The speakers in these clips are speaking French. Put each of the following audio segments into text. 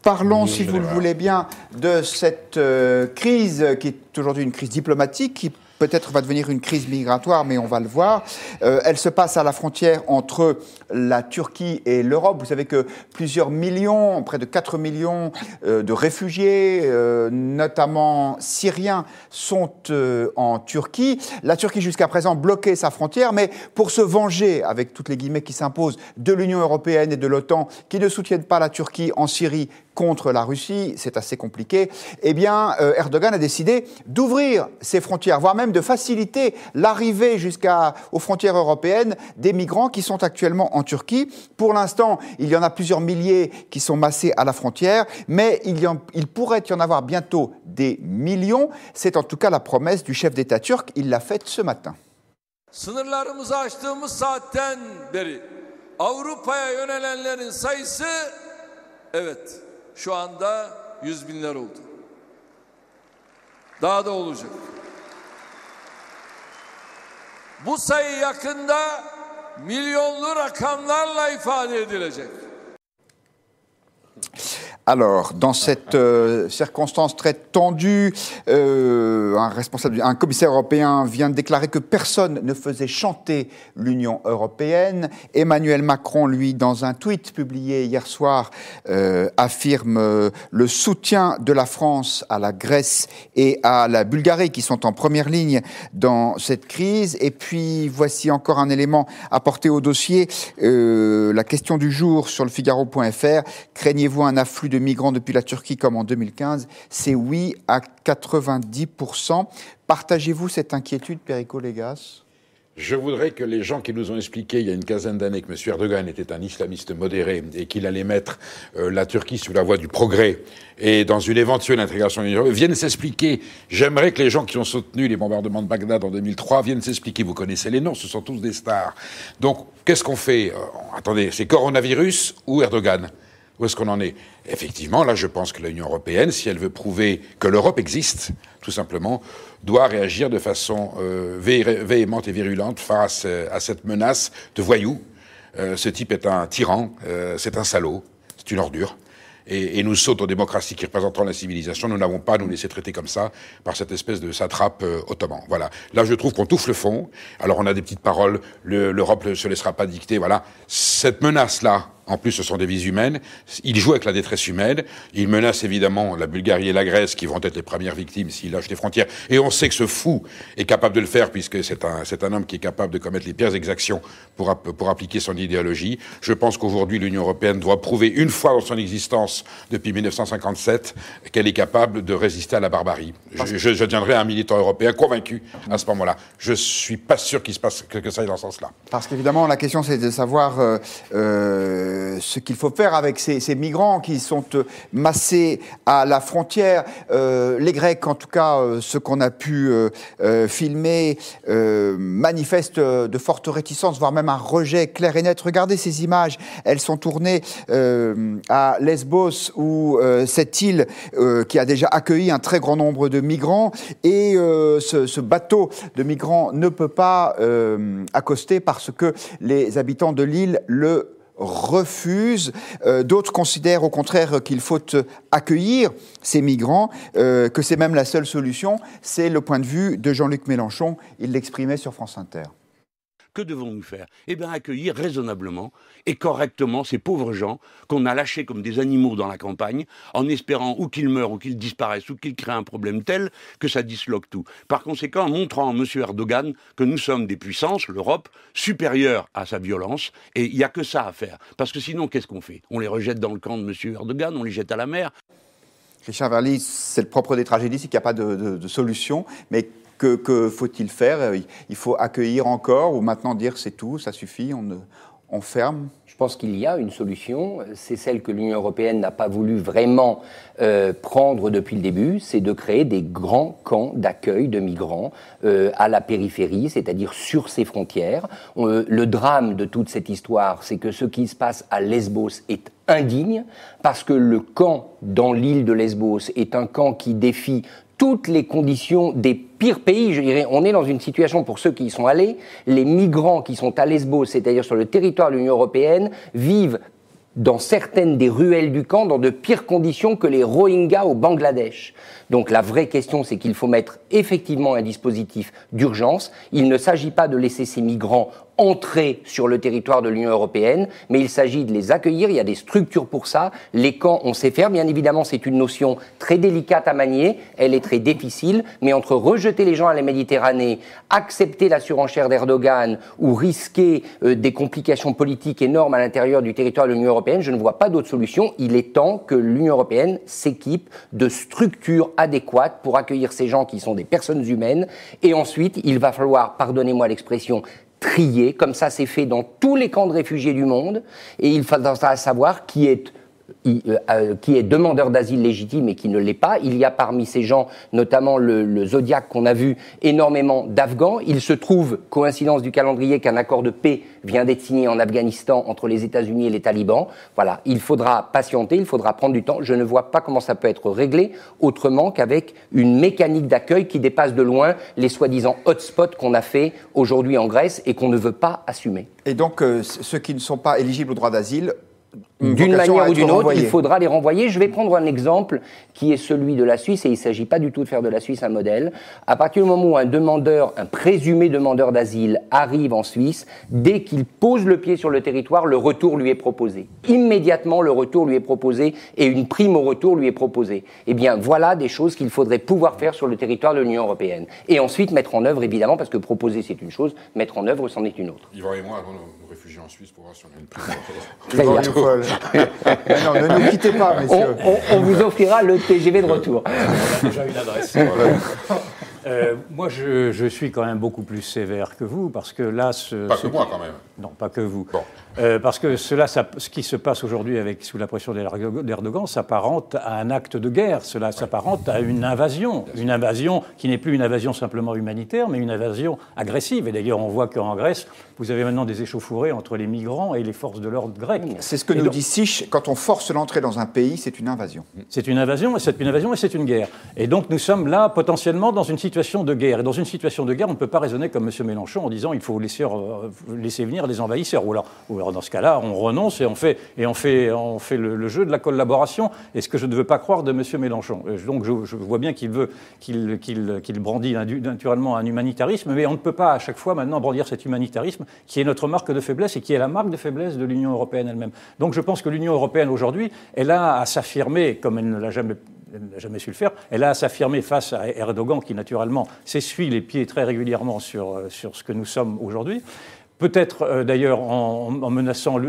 Parlons, si vous le voulez bien, de cette crise qui est aujourd'hui une crise diplomatique, qui peut-être va devenir une crise migratoire, mais on va le voir. Elle se passe à la frontière entre la Turquie et l'Europe. Vous savez que plusieurs millions, près de 4 millions de réfugiés, notamment syriens, sont en Turquie. La Turquie, jusqu'à présent, bloquait sa frontière, mais pour se venger, avec toutes les guillemets qui s'imposent, de l'Union européenne et de l'OTAN, qui ne soutiennent pas la Turquie en Syrie contre la Russie, c'est assez compliqué, eh bien, Erdogan a décidé d'ouvrir ses frontières, voire même de faciliter l'arrivée jusqu'aux frontières européennes des migrants qui sont actuellement en Turquie. Pour l'instant, il y en a plusieurs milliers qui sont massés à la frontière, mais il pourrait y en avoir bientôt des millions. C'est en tout cas la promesse du chef d'État turc. Il l'a faite ce matin. Sınırlarımızı açtığımız saatten beri Avrupa'ya yönelenlerin sayısı evet şu anda 100 binler oldu. Daha da olacak. Bu sayı yakında milyonlu rakamlarla ifade edilecek. Alors, dans cette circonstance très tendue, un commissaire européen vient de déclarer que personne ne faisait chanter l'Union européenne. Emmanuel Macron, lui, dans un tweet publié hier soir, affirme le soutien de la France à la Grèce et à la Bulgarie, qui sont en première ligne dans cette crise. Et puis, voici encore un élément apporté au dossier. La question du jour sur le Figaro.fr. Craignez-vous un afflux de migrants depuis la Turquie comme en 2015? C'est oui à 90%. Partagez-vous cette inquiétude, Perico Légas? Je voudrais que les gens qui nous ont expliqué il y a une quinzaine d'années que M. Erdogan était un islamiste modéré et qu'il allait mettre la Turquie sur la voie du progrès et dans une éventuelle intégration européenne viennent s'expliquer. J'aimerais que les gens qui ont soutenu les bombardements de Bagdad en 2003 viennent s'expliquer. Vous connaissez les noms, ce sont tous des stars. Donc, qu'est-ce qu'on fait? Attendez, c'est coronavirus ou Erdogan? Où est-ce qu'on en est? Effectivement, là, je pense que l'Union européenne, si elle veut prouver que l'Europe existe, tout simplement, doit réagir de façon véhémente et virulente face à cette menace de voyous. Ce type est un tyran, c'est un salaud, c'est une ordure. Et nous autres démocraties qui représentons la civilisation, nous n'avons pas à nous laisser traiter comme ça par cette espèce de satrape ottoman. Voilà. Là, je trouve qu'on touffe le fond. Alors, on a des petites paroles. L'Europe ne se laissera pas dicter. Voilà. Cette menace-là, en plus, ce sont des vies humaines. Il joue avec la détresse humaine. Il menace évidemment la Bulgarie et la Grèce, qui vont être les premières victimes s'il lâche les frontières. Et on sait que ce fou est capable de le faire, puisque c'est un homme qui est capable de commettre les pires exactions pour appliquer son idéologie. Je pense qu'aujourd'hui, l'Union européenne doit prouver une fois dans son existence, depuis 1957, qu'elle est capable de résister à la barbarie. Je deviendrai un militant européen convaincu à ce moment-là. Je suis pas sûr qu'il se passe que ça aille dans ce sens-là. Parce qu'évidemment, la question, c'est de savoir ce qu'il faut faire avec ces migrants qui sont massés à la frontière. Les Grecs, en tout cas, ce qu'on a pu filmer, manifestent de fortes réticences, voire même un rejet clair et net. Regardez ces images, elles sont tournées à Lesbos, où cette île qui a déjà accueilli un très grand nombre de migrants, et ce bateau de migrants ne peut pas accoster parce que les habitants de l'île le refusent. D'autres considèrent au contraire qu'il faut accueillir ces migrants, que c'est même la seule solution. C'est le point de vue de Jean-Luc Mélenchon. Il l'exprimait sur France Inter. Que devons-nous faire? Eh bien, accueillir raisonnablement et correctement ces pauvres gens qu'on a lâchés comme des animaux dans la campagne, en espérant ou qu'ils meurent, ou qu'ils disparaissent, ou qu'ils créent un problème tel que ça disloque tout. Par conséquent, montrant à M. Erdogan que nous sommes des puissances, l'Europe, supérieure à sa violence, et il n'y a que ça à faire. Parce que sinon, qu'est-ce qu'on fait? On les rejette dans le camp de M. Erdogan, on les jette à la mer. Richard Verly, c'est le propre des tragédies, c'est qu'il n'y a pas de solution, mais que faut-il faire? Il faut accueillir encore, ou maintenant dire c'est tout, ça suffit, on ferme? Je pense qu'il y a une solution, c'est celle que l'Union européenne n'a pas voulu vraiment prendre depuis le début, c'est de créer des grands camps d'accueil de migrants à la périphérie, c'est-à-dire sur ses frontières. Le drame de toute cette histoire, c'est que ce qui se passe à Lesbos est indigne, parce que le camp dans l'île de Lesbos est un camp qui défie toutes les conditions des pires pays, je dirais. On est dans une situation, pour ceux qui y sont allés, les migrants qui sont à Lesbos, c'est-à-dire sur le territoire de l'Union européenne, vivent dans certaines des ruelles du camp dans de pires conditions que les Rohingyas au Bangladesh. Donc la vraie question, c'est qu'il faut mettre effectivement un dispositif d'urgence. Il ne s'agit pas de laisser ces migrants entrer sur le territoire de l'Union européenne, mais il s'agit de les accueillir. Il y a des structures pour ça. Les camps, on sait faire. Bien évidemment, c'est une notion très délicate à manier. Elle est très difficile. Mais entre rejeter les gens à la Méditerranée, accepter la surenchère d'Erdogan ou risquer des complications politiques énormes à l'intérieur du territoire de l'Union européenne, je ne vois pas d'autre solution. Il est temps que l'Union européenne s'équipe de structures adéquates pour accueillir ces gens qui sont des personnes humaines. Et ensuite, il va falloir, pardonnez-moi l'expression, trier, comme ça c'est fait dans tous les camps de réfugiés du monde, et il faudra savoir qui est demandeur d'asile légitime et qui ne l'est pas. Il y a parmi ces gens, notamment le Zodiac qu'on a vu, énormément d'Afghans. Il se trouve, coïncidence du calendrier, qu'un accord de paix vient d'être signé en Afghanistan entre les États-Unis et les talibans. Voilà, il faudra patienter, il faudra prendre du temps. Je ne vois pas comment ça peut être réglé autrement qu'avec une mécanique d'accueil qui dépasse de loin les soi-disant hotspots qu'on a fait aujourd'hui en Grèce et qu'on ne veut pas assumer. Et donc, ceux qui ne sont pas éligibles au droit d'asile, d'une manière ou d'une autre, il faudra les renvoyer. Je vais prendre un exemple qui est celui de la Suisse, et il ne s'agit pas du tout de faire de la Suisse un modèle. À partir du moment où un présumé demandeur d'asile arrive en Suisse, dès qu'il pose le pied sur le territoire, le retour lui est proposé. Immédiatement, le retour lui est proposé et une prime au retour lui est proposée. Eh bien, voilà des choses qu'il faudrait pouvoir faire sur le territoire de l'Union européenne. Et ensuite, mettre en œuvre, évidemment, parce que proposer, c'est une chose, mettre en œuvre, c'en est une autre. Yvan et moi, avant nous réfugier en Suisse pour voir si on a une prime. Très bien. Non, ne nous quittez pas, messieurs. On vous offrira le TGV de retour. On a déjà une adresse. Moi, je suis quand même beaucoup plus sévère que vous, parce que là... Pas que moi, quand même. Non, pas que vous. Bon. Parce que ce qui se passe aujourd'hui sous la pression d'Erdogan s'apparente à un acte de guerre. Cela s'apparente à une invasion. Une invasion qui n'est plus une invasion simplement humanitaire, mais une invasion agressive. Et d'ailleurs, on voit qu'en Grèce, vous avez maintenant des échauffourées entre les migrants et les forces de l'ordre grecques. C'est ce que nous dit Sich, quand on force l'entrée dans un pays, c'est une invasion. C'est une invasion, et c'est une guerre. Et donc nous sommes là potentiellement dans une situation de guerre. Et dans une situation de guerre, on ne peut pas raisonner comme M. Mélenchon en disant il faut laisser venir les envahisseurs. Ou alors dans ce cas-là, on renonce et on fait le jeu de la collaboration. Et ce que je ne veux pas croire de M. Mélenchon. Donc je vois bien qu'il brandit naturellement un humanitarisme, mais on ne peut pas à chaque fois maintenant brandir cet humanitarisme qui est notre marque de faiblesse et qui est la marque de faiblesse de l'Union européenne elle-même. Donc je pense que l'Union européenne aujourd'hui, elle a à s'affirmer, comme elle ne l'a jamais su le faire, elle a à s'affirmer face à Erdogan qui naturellement s'essuie les pieds très régulièrement sur ce que nous sommes aujourd'hui. Peut-être d'ailleurs en menaçant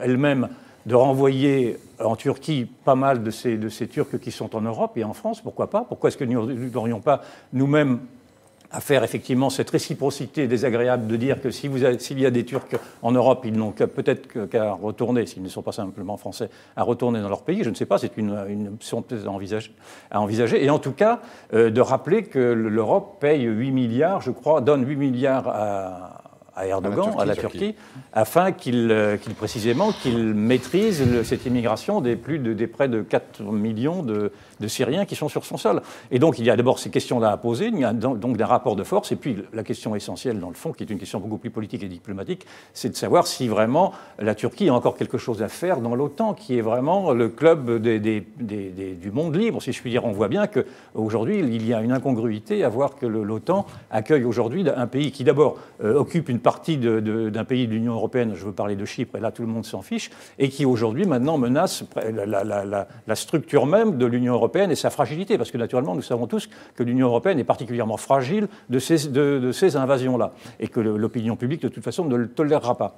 elle-même de renvoyer en Turquie pas mal de ces Turcs qui sont en Europe et en France, pourquoi pas ? Pourquoi est-ce que nous n'aurions pas nous-mêmes à faire effectivement cette réciprocité désagréable de dire que s'il y a des Turcs en Europe, ils n'ont peut-être qu'à retourner, s'ils ne sont pas simplement français, à retourner dans leur pays. Je ne sais pas, c'est une option à envisager. Et en tout cas, de rappeler que l'Europe paye 8 milliards, je crois, donne 8 milliards à Erdogan, à la Turquie, afin qu'il maîtrise cette immigration des près de 4 millions de Syriens qui sont sur son sol. Et donc, il y a d'abord ces questions-là à poser, il y a donc d'un rapport de force, et puis la question essentielle, dans le fond, qui est une question beaucoup plus politique et diplomatique, c'est de savoir si vraiment la Turquie a encore quelque chose à faire dans l'OTAN, qui est vraiment le club du monde libre, si je puis dire. On voit bien qu'aujourd'hui, il y a une incongruité à voir que l'OTAN accueille aujourd'hui un pays qui, d'abord, occupe une partie d'un pays de l'Union européenne, je veux parler de Chypre, et là tout le monde s'en fiche, et qui aujourd'hui maintenant menace la structure même de l'Union européenne et sa fragilité, parce que naturellement nous savons tous que l'Union européenne est particulièrement fragile de ces invasions-là, et que l'opinion publique de toute façon ne le tolérera pas.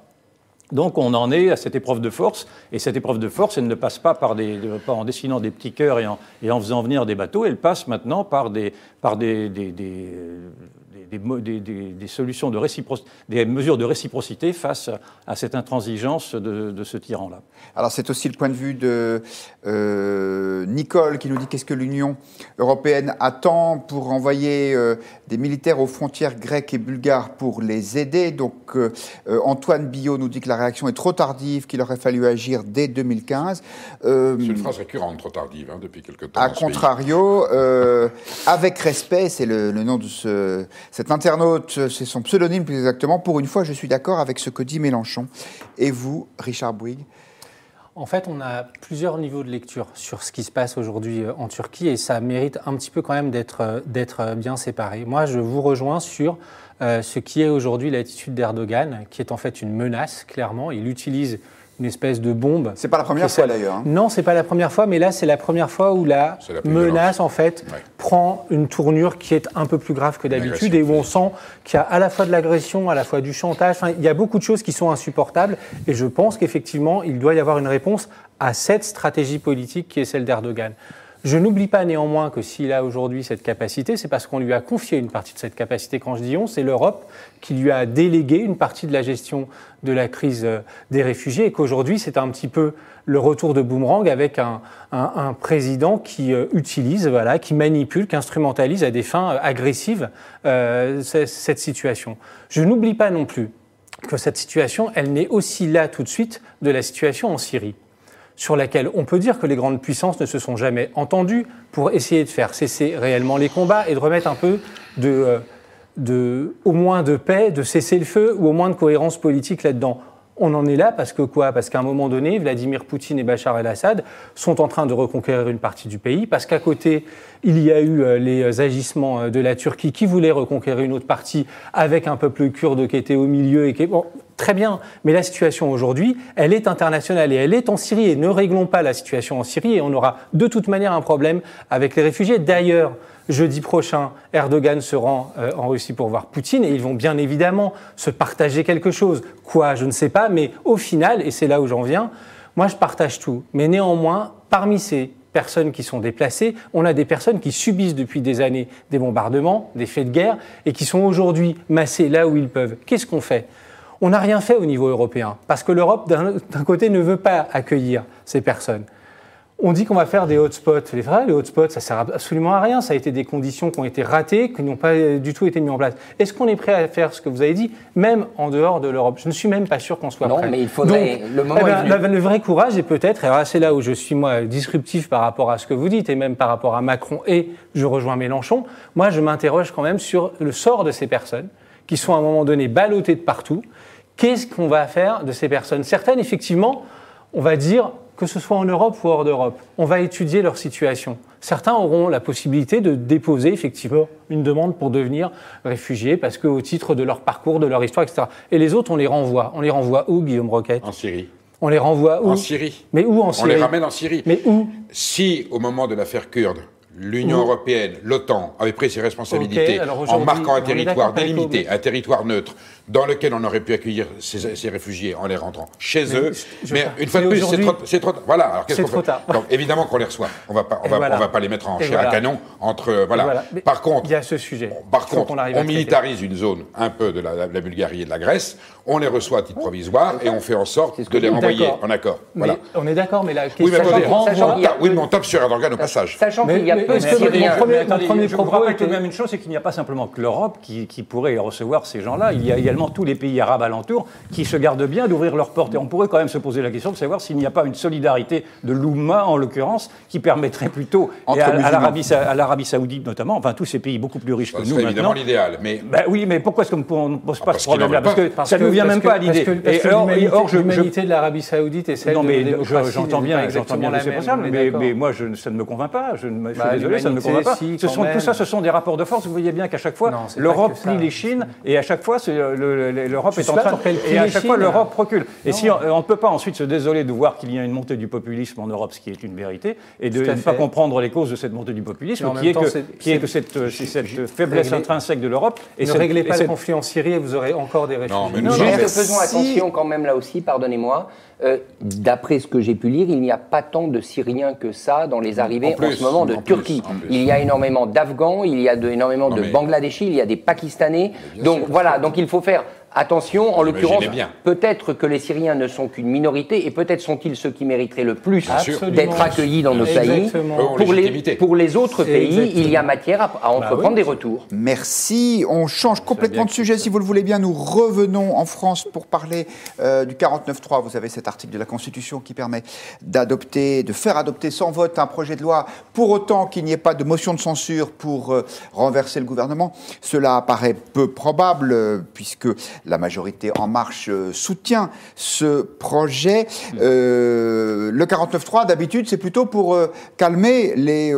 Donc on en est à cette épreuve de force, et cette épreuve de force, elle ne passe pas pas en dessinant des petits cœurs et en faisant venir des bateaux, elle passe maintenant par des solutions des mesures de réciprocité face à cette intransigeance de ce tyran-là. Alors c'est aussi le point de vue de Nicole qui nous dit qu'est-ce que l'Union européenne attend pour envoyer des militaires aux frontières grecques et bulgares pour les aider. Donc Antoine Billot nous dit que la réaction est trop tardive, qu'il aurait fallu agir dès 2015. C'est une phrase récurrente, trop tardive, depuis quelque temps. A contrario, avec respect, c'est le nom de cet internaute, c'est son pseudonyme plus exactement. Pour une fois, je suis d'accord avec ce que dit Mélenchon. Et vous, Richard Bouygues ? En fait, on a plusieurs niveaux de lecture sur ce qui se passe aujourd'hui en Turquie et ça mérite un petit peu quand même d'être bien séparé. Moi, je vous rejoins sur ce qui est aujourd'hui l'attitude d'Erdogan, qui est en fait une menace, clairement. Il utilise une espèce de bombe. C'est pas la première fois d'ailleurs. Hein. Non, c'est pas la première fois, mais là, c'est la première fois où la menace, en fait, prend une tournure qui est un peu plus grave que d'habitude et où on sent qu'il y a à la fois de l'agression, à la fois du chantage. Enfin, il y a beaucoup de choses qui sont insupportables et je pense qu'effectivement, il doit y avoir une réponse à cette stratégie politique qui est celle d'Erdogan. Je n'oublie pas néanmoins que s'il a aujourd'hui cette capacité, c'est parce qu'on lui a confié une partie de cette capacité. Quand je dis on, c'est l'Europe qui lui a délégué une partie de la gestion de la crise des réfugiés et qu'aujourd'hui, c'est un petit peu le retour de boomerang avec un président qui utilise, voilà, qui manipule, qui instrumentalise à des fins agressives cette situation. Je n'oublie pas non plus que cette situation, elle naît aussi là tout de suite de la situation en Syrie, sur laquelle on peut dire que les grandes puissances ne se sont jamais entendues pour essayer de faire cesser réellement les combats et de remettre un peu au moins de paix, de cesser le feu ou au moins de cohérence politique là-dedans. On en est là parce que quoi ? Parce qu'à un moment donné, Vladimir Poutine et Bachar el-Assad sont en train de reconquérir une partie du pays, parce qu'à côté, il y a eu les agissements de la Turquie qui voulait reconquérir une autre partie avec un peuple kurde qui était au milieu et qui est... Bon, très bien, mais la situation aujourd'hui, elle est internationale et elle est en Syrie. Et ne réglons pas la situation en Syrie et on aura de toute manière un problème avec les réfugiés. D'ailleurs, jeudi prochain, Erdogan se rend en Russie pour voir Poutine et ils vont bien évidemment se partager quelque chose. Quoi, je ne sais pas, mais au final, et c'est là où j'en viens, moi je partage tout. Mais néanmoins, parmi ces personnes qui sont déplacées, on a des personnes qui subissent depuis des années des bombardements, des faits de guerre et qui sont aujourd'hui massées là où ils peuvent. Qu'est-ce qu'on fait ? On n'a rien fait au niveau européen, parce que l'Europe, d'un côté, ne veut pas accueillir ces personnes. On dit qu'on va faire des hotspots. Les hotspots, ça ne sert absolument à rien. Ça a été des conditions qui ont été ratées, qui n'ont pas du tout été mises en place. Est-ce qu'on est prêt à faire ce que vous avez dit, même en dehors de l'Europe ? Je ne suis même pas sûr qu'on soit prêt. Non, mais il faudrait... Donc, le moment le vrai courage est peut-être, et là, c'est là où je suis, moi, disruptif par rapport à ce que vous dites, et même par rapport à Macron, et je rejoins Mélenchon, moi, je m'interroge quand même sur le sort de ces personnes qui sont à un moment donné ballottées de partout. Qu'est-ce qu'on va faire de ces personnes ? Certaines, effectivement, on va dire, que ce soit en Europe ou hors d'Europe, on va étudier leur situation. Certains auront la possibilité de déposer effectivement une demande pour devenir réfugiés parce qu'au titre de leur parcours, de leur histoire, etc. Et les autres, on les renvoie. On les renvoie où, Guillaume Roquette ? En Syrie. On les renvoie où ? En Syrie. Mais où en Syrie ? On les ramène en Syrie. Mais où ? Si, au moment de l'affaire kurde, l'Union européenne, l'OTAN, avait pris ses responsabilités en marquant un territoire délimité, un territoire neutre, dans lequel on aurait pu accueillir ces réfugiés en les rentrant chez eux. Mais une fois de plus, c'est trop tard. Voilà. Alors qu'est-ce qu'on fait ? Donc évidemment qu'on les reçoit. On va pas les mettre en chair à canon entre voilà. Par contre, il y a ce sujet. Par contre, on militarise une zone un peu de la Bulgarie et de la Grèce. On les reçoit à titre provisoire et on fait en sorte de les renvoyer en accord. Voilà. On est d'accord, mais la question. Oui, mais on tape sur Erdogan au passage. Sachant qu'il y a peu de Syriens. Je vous rappelle tout de même une chose, c'est qu'il n'y a pas simplement que l'Europe qui pourrait recevoir ces gens-là. Il y a également tous les pays arabes alentours qui se gardent bien d'ouvrir leurs portes. Et on pourrait quand même se poser la question de savoir s'il n'y a pas une solidarité de l'Oumma, en l'occurrence, qui permettrait plutôt, à l'Arabie Saoudite notamment, enfin tous ces pays beaucoup plus riches que nous maintenant. C'est évidemment l'idéal. Mais... oui, mais pourquoi est-ce qu'on ne pose pas ce problème-là ? Parce que ça ne nous vient même pas à l'idée. L'humanité de l'Arabie Saoudite et celle de la démocratie. J'entends bien que c'est possible, mais moi, ça ne me convainc pas. Je suis désolé, ça ne me convainc pas. Tout ça, ce sont des rapports de force. Vous voyez bien qu'à chaque fois, l'Europe plie les Chines, et à chaque fois, l'Europe est en train et à chaque fois, l'Europe recule. Et si on ne peut pas ensuite se désoler de voir qu'il y a une montée du populisme en Europe, ce qui est une vérité, et de ne pas comprendre les causes de cette montée du populisme, qui est que cette faiblesse intrinsèque de l'Europe. Ne réglez pas le conflit en Syrie et vous aurez encore des réfugiés. Faisons attention quand même là aussi, pardonnez-moi. D'après ce que j'ai pu lire, il n'y a pas tant de Syriens que ça dans les arrivées en ce moment de Turquie. Il y a énormément d'Afghans, il y a énormément de Bangladeshis, il y a des Pakistanais. Donc voilà, donc il faut faire attention, en l'occurrence, peut-être que les Syriens ne sont qu'une minorité et peut-être sont-ils ceux qui mériteraient le plus d'être accueillis dans nos pays. Pour les autres pays, il y a matière à entreprendre des retours. Merci. On change complètement de sujet, si vous le voulez bien. Nous revenons en France pour parler du 49.3. Vous avez cet article de la Constitution qui permet de faire adopter sans vote un projet de loi pour autant qu'il n'y ait pas de motion de censure pour renverser le gouvernement. Cela paraît peu probable puisque la majorité En Marche soutient ce projet. Le 49.3, d'habitude, c'est plutôt pour calmer les